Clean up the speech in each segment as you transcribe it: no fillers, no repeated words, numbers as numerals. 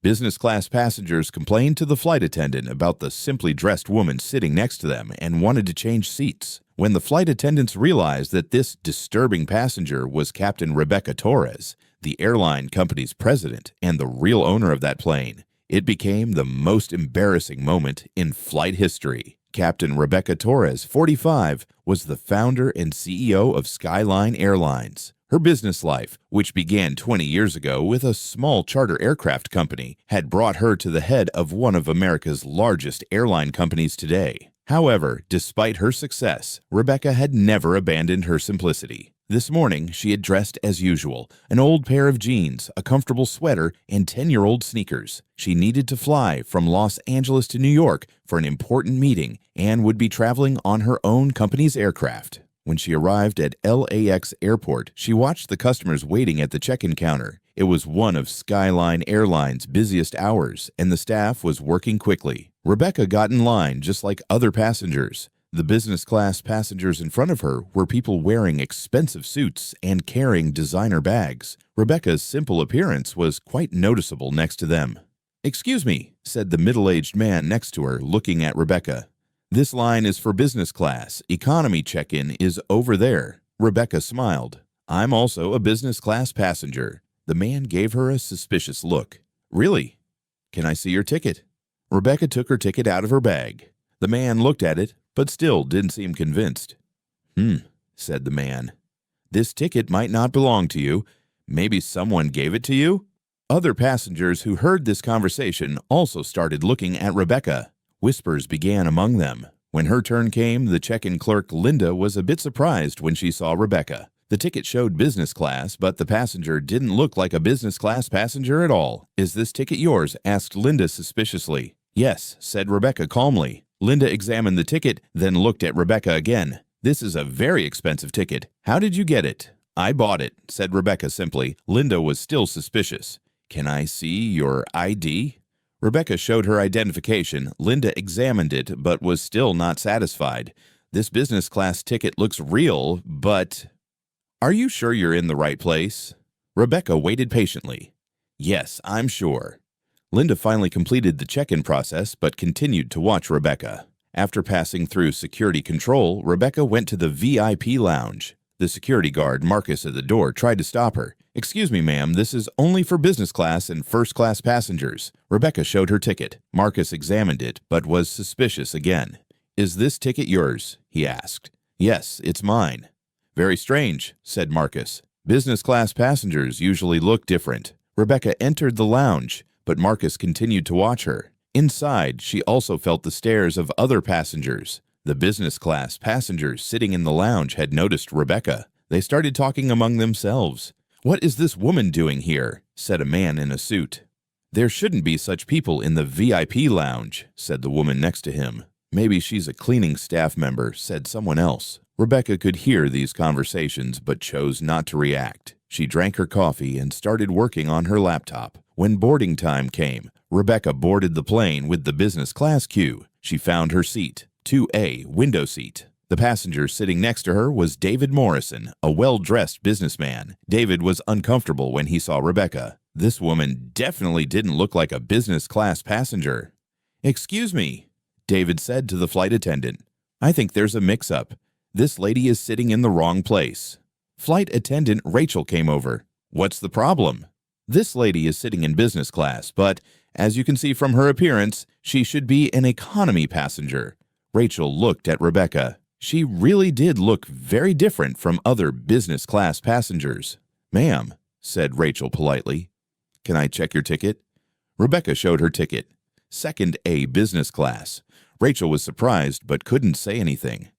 Business class passengers complained to the flight attendant about the simply dressed woman sitting next to them and wanted to change seats. When the flight attendants realized that this disturbing passenger was Captain Rebecca Torres, the airline company's president and the real owner of that plane, it became the most embarrassing moment in flight history. Captain Rebecca Torres, 45, was the founder and CEO of Skyline Airlines. Her business life, which began 20 years ago with a small charter aircraft company, had brought her to the head of one of America's largest airline companies today. However, despite her success, Rebecca had never abandoned her simplicity. This morning, she had dressed as usual, an old pair of jeans, a comfortable sweater, and 10-year-old sneakers. She needed to fly from Los Angeles to New York for an important meeting and would be traveling on her own company's aircraft. When she arrived at LAX airport, she watched the customers waiting at the check-in counter. It was one of Skyline Airlines' busiest hours, and the staff was working quickly. Rebecca got in line just like other passengers. The business class passengers in front of her were people wearing expensive suits and carrying designer bags. Rebecca's simple appearance was quite noticeable next to them. "Excuse me," said the middle-aged man next to her, looking at Rebecca. "This line is for business class. Economy check-in is over there." Rebecca smiled. "I'm also a business class passenger." The man gave her a suspicious look. "Really? Can I see your ticket?" Rebecca took her ticket out of her bag. The man looked at it, but still didn't seem convinced. Said the man. "This ticket might not belong to you. Maybe someone gave it to you?" Other passengers who heard this conversation also started looking at Rebecca. Whispers began among them. When her turn came, the check-in clerk, Linda, was a bit surprised when she saw Rebecca. The ticket showed business class, but the passenger didn't look like a business class passenger at all. "Is this ticket yours?" asked Linda suspiciously. "Yes," said Rebecca calmly. Linda examined the ticket, then looked at Rebecca again. "This is a very expensive ticket. How did you get it?" "I bought it," said Rebecca simply. Linda was still suspicious. "Can I see your ID?" Rebecca showed her identification. Linda examined it, but was still not satisfied. "This business class ticket looks real, but—" "Are you sure you're in the right place?" Rebecca waited patiently. "Yes, I'm sure." Linda finally completed the check-in process, but continued to watch Rebecca. After passing through security control, Rebecca went to the VIP lounge. The security guard, Marcus, at the door tried to stop her. "Excuse me, ma'am, this is only for business class and first-class passengers." Rebecca showed her ticket. Marcus examined it, but was suspicious again. "Is this ticket yours?" he asked. "Yes, it's mine." "Very strange," said Marcus. "Business class passengers usually look different." Rebecca entered the lounge, but Marcus continued to watch her. Inside, she also felt the stares of other passengers. The business class passengers sitting in the lounge had noticed Rebecca. They started talking among themselves. "What is this woman doing here?" said a man in a suit. "There shouldn't be such people in the VIP lounge," said the woman next to him. "Maybe she's a cleaning staff member," said someone else. Rebecca could hear these conversations but chose not to react. She drank her coffee and started working on her laptop. When boarding time came, Rebecca boarded the plane with the business class queue. She found her seat, 2A, window seat. The passenger sitting next to her was David Morrison, a well-dressed businessman. David was uncomfortable when he saw Rebecca. This woman definitely didn't look like a business class passenger. "Excuse me," David said to the flight attendant. "I think there's a mix-up. This lady is sitting in the wrong place." Flight attendant Rachel came over. "What's the problem?" "This lady is sitting in business class, but as you can see from her appearance, she should be an economy passenger." Rachel looked at Rebecca. She really did look very different from other business class passengers. "Ma'am," said Rachel politely, "can I check your ticket?" Rebecca showed her ticket. Second A, business class. Rachel was surprised but couldn't say anything.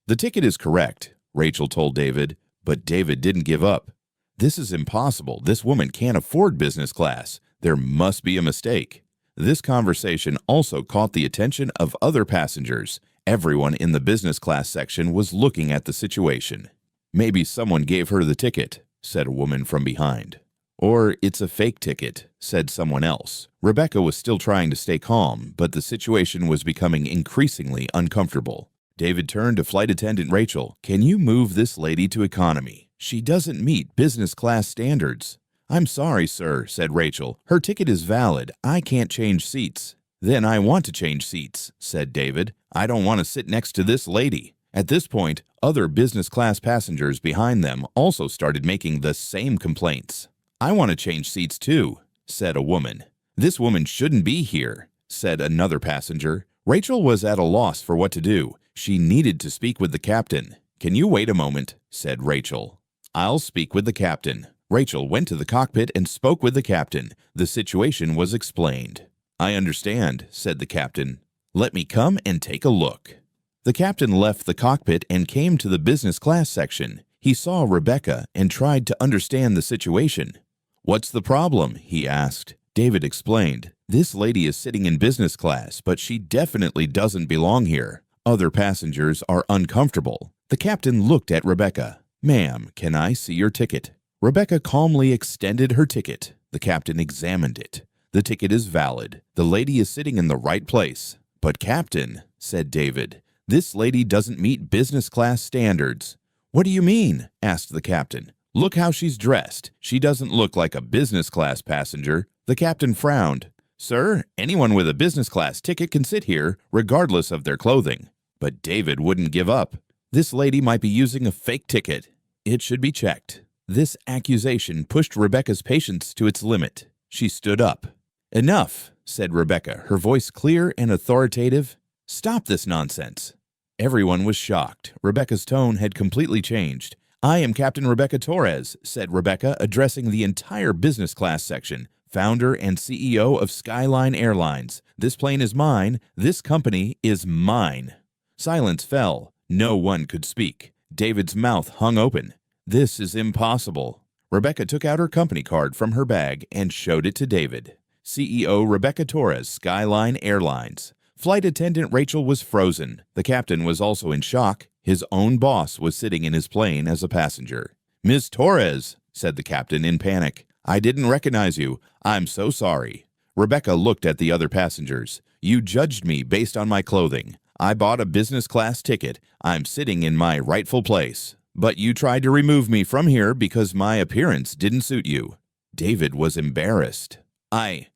"The ticket is correct," Rachel told David, but David didn't give up. "This is impossible. This woman can't afford business class. There must be a mistake." This conversation also caught the attention of other passengers. Everyone in the business class section was looking at the situation. "Maybe someone gave her the ticket," said a woman from behind. "Or it's a fake ticket," said someone else. Rebecca was still trying to stay calm, but the situation was becoming increasingly uncomfortable. David turned to flight attendant Rachel. "Can you move this lady to economy? She doesn't meet business class standards." "I'm sorry, sir," said Rachel. "Her ticket is valid. I can't change seats." "Then I want to change seats," said David. "I don't want to sit next to this lady." At this point, other business class passengers behind them also started making the same complaints. "I want to change seats too," said a woman. "This woman shouldn't be here," said another passenger. Rachel was at a loss for what to do. She needed to speak with the captain. "Can you wait a moment?" said Rachel. "I'll speak with the captain." Rachel went to the cockpit and spoke with the captain. The situation was explained. "I understand," said the captain. "Let me come and take a look." The captain left the cockpit and came to the business class section. He saw Rebecca and tried to understand the situation. "What's the problem?" he asked. David explained. "This lady is sitting in business class, but she definitely doesn't belong here. Other passengers are uncomfortable." The captain looked at Rebecca. "Ma'am, can I see your ticket?" Rebecca calmly extended her ticket. The captain examined it. "The ticket is valid. The lady is sitting in the right place." "But Captain," said David, "this lady doesn't meet business class standards." "What do you mean?" asked the captain. "Look how she's dressed. She doesn't look like a business class passenger." The captain frowned. "Sir, anyone with a business class ticket can sit here, regardless of their clothing." But David wouldn't give up. "This lady might be using a fake ticket. It should be checked." This accusation pushed Rebecca's patience to its limit. She stood up. "Enough," said Rebecca, her voice clear and authoritative. "Stop this nonsense." Everyone was shocked. Rebecca's tone had completely changed. "I am Captain Rebecca Torres," said Rebecca, addressing the entire business class section, "founder and CEO of Skyline Airlines. This plane is mine. This company is mine." Silence fell. No one could speak. David's mouth hung open. "This is impossible." Rebecca took out her company card from her bag and showed it to David. CEO Rebecca Torres, Skyline Airlines. Flight attendant Rachel was frozen. The captain was also in shock. His own boss was sitting in his plane as a passenger. "Ms. Torres," said the captain in panic. "I didn't recognize you. I'm so sorry." Rebecca looked at the other passengers. "You judged me based on my clothing. I bought a business class ticket. I'm sitting in my rightful place. But you tried to remove me from here because my appearance didn't suit you." David was embarrassed. I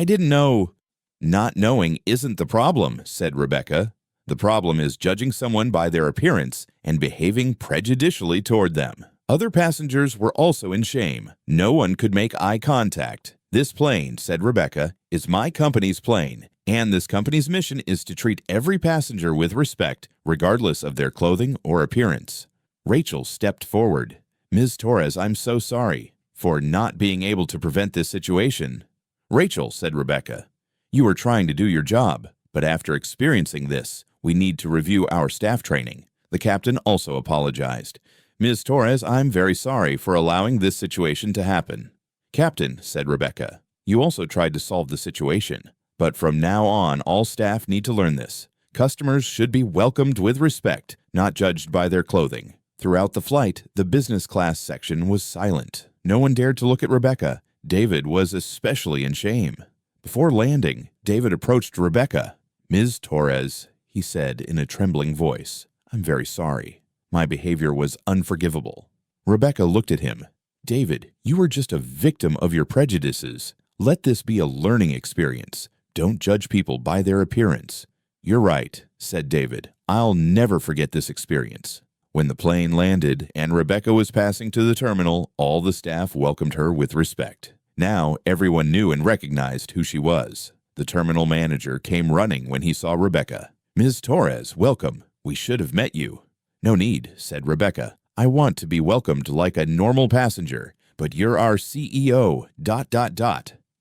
didn't know." "Not knowing isn't the problem," said Rebecca. "The problem is judging someone by their appearance and behaving prejudicially toward them." Other passengers were also in shame. No one could make eye contact. "This plane," said Rebecca, "is my company's plane, and this company's mission is to treat every passenger with respect, regardless of their clothing or appearance." Rachel stepped forward. "Ms. Torres, I'm so sorry for not being able to prevent this situation." "Rachel," said Rebecca, "you were trying to do your job, but after experiencing this, we need to review our staff training." The captain also apologized. "Ms. Torres, I'm very sorry for allowing this situation to happen." "Captain," said Rebecca, "you also tried to solve the situation, but from now on, all staff need to learn this. Customers should be welcomed with respect, not judged by their clothing." Throughout the flight, the business class section was silent. No one dared to look at Rebecca. David was especially in shame. Before landing, David approached Rebecca. "Ms. Torres," he said in a trembling voice, "I'm very sorry. My behavior was unforgivable." Rebecca looked at him. "David, you were just a victim of your prejudices. Let this be a learning experience. Don't judge people by their appearance." "You're right," said David. "I'll never forget this experience." When the plane landed and Rebecca was passing to the terminal, all the staff welcomed her with respect. Now everyone knew and recognized who she was. The terminal manager came running when he saw Rebecca. "Ms. Torres, welcome. We should have met you." "No need," said Rebecca. "I want to be welcomed like a normal passenger, but you're our CEO, ...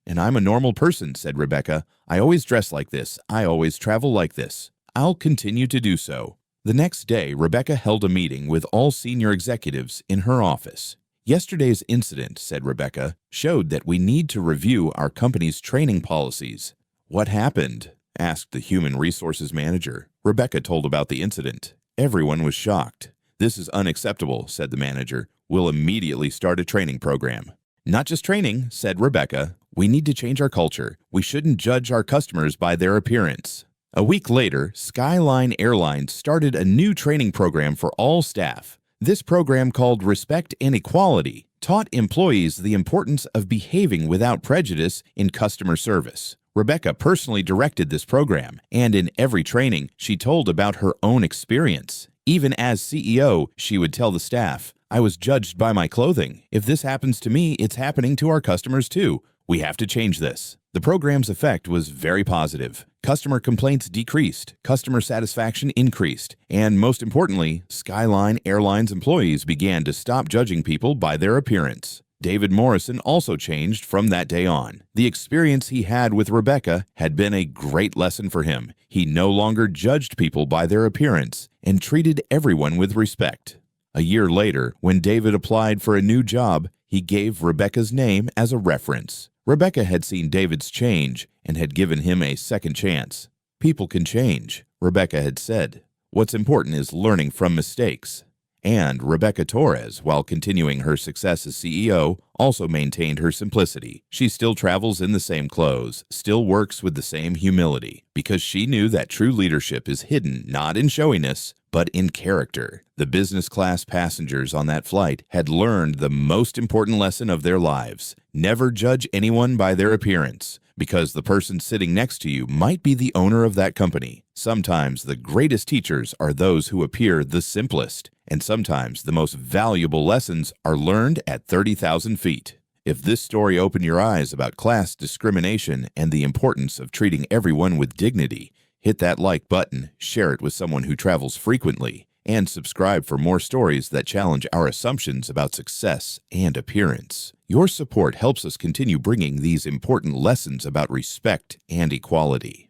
"And I'm a normal person," said Rebecca. "I always dress like this. I always travel like this. I'll continue to do so." The next day, Rebecca held a meeting with all senior executives in her office. "Yesterday's incident," said Rebecca, "showed that we need to review our company's training policies." "What happened?" asked the human resources manager. Rebecca told about the incident. Everyone was shocked. "This is unacceptable," said the manager. "We'll immediately start a training program." "Not just training," said Rebecca. "We need to change our culture. We shouldn't judge our customers by their appearance." A week later, Skyline Airlines started a new training program for all staff. This program, called Respect and Equality, taught employees the importance of behaving without prejudice in customer service. Rebecca personally directed this program, and in every training, she told about her own experience. Even as CEO, she would tell the staff, "I was judged by my clothing. If this happens to me, it's happening to our customers too. We have to change this." The program's effect was very positive. Customer complaints decreased, customer satisfaction increased, and most importantly, Skyline Airlines employees began to stop judging people by their appearance. David Morrison also changed from that day on. The experience he had with Rebecca had been a great lesson for him. He no longer judged people by their appearance and treated everyone with respect. A year later, when David applied for a new job, he gave Rebecca's name as a reference. Rebecca had seen David's change and had given him a second chance. "People can change," Rebecca had said. "What's important is learning from mistakes." And Rebecca Torres, while continuing her success as CEO, also maintained her simplicity. She still travels in the same clothes, still works with the same humility, because she knew that true leadership is hidden not in showiness, but in character. The business class passengers on that flight had learned the most important lesson of their lives. Never judge anyone by their appearance, because the person sitting next to you might be the owner of that company. Sometimes the greatest teachers are those who appear the simplest, and sometimes the most valuable lessons are learned at 30,000 feet. If this story opened your eyes about class discrimination and the importance of treating everyone with dignity, hit that like button, share it with someone who travels frequently, and subscribe for more stories that challenge our assumptions about success and appearance. Your support helps us continue bringing these important lessons about respect and equality.